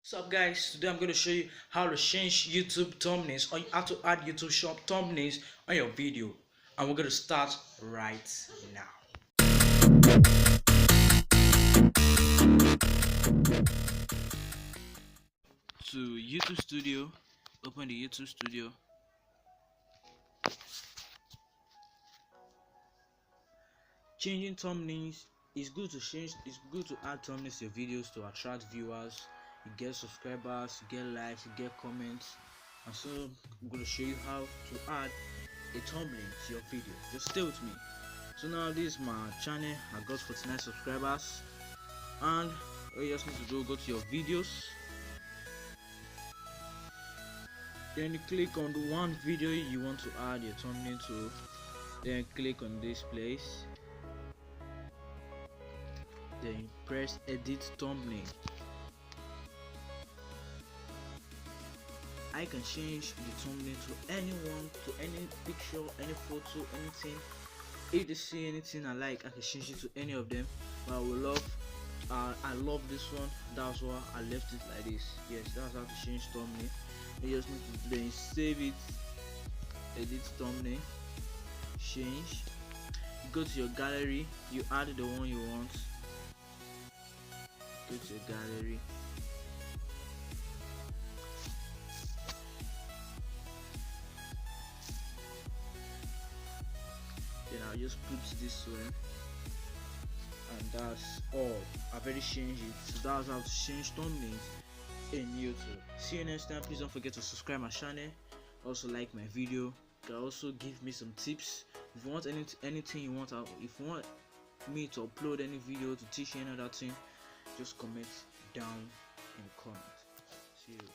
What's up guys, today I'm going to show you how to change YouTube thumbnails or how to add YouTube shop thumbnails on your video, and we're going to start right now. To YouTube Studio, open the YouTube Studio. Changing thumbnails is good to change. It's good to add thumbnails to your videos to attract viewers. You get subscribers, you get likes, you get comments, and so I'm going to show you how to add a thumbnail to your video. Just stay with me. So now this is my channel. I got 49 subscribers, and all you just need to do, go to your videos, then you click on the one video you want to add your thumbnail to, then click on this place, then press edit thumbnail. I can change the thumbnail to anyone, to any picture, any photo, anything. If they see anything I like, I can change it to any of them. But I love this one. That's why I left it like this. Yes, that's how to change thumbnail. You just need to then save it, edit thumbnail, change. You go to your gallery, you add the one you want. Go to your gallery. Then I'll just put this one, and that's all. I've already changed it. So that's how to change thumbnails in YouTube. See you next time. Please don't forget to subscribe my channel, also like my video. You can also give me some tips if you want anything you want. If you want me to upload any video to teach you another thing, just comment down in the comments. See you.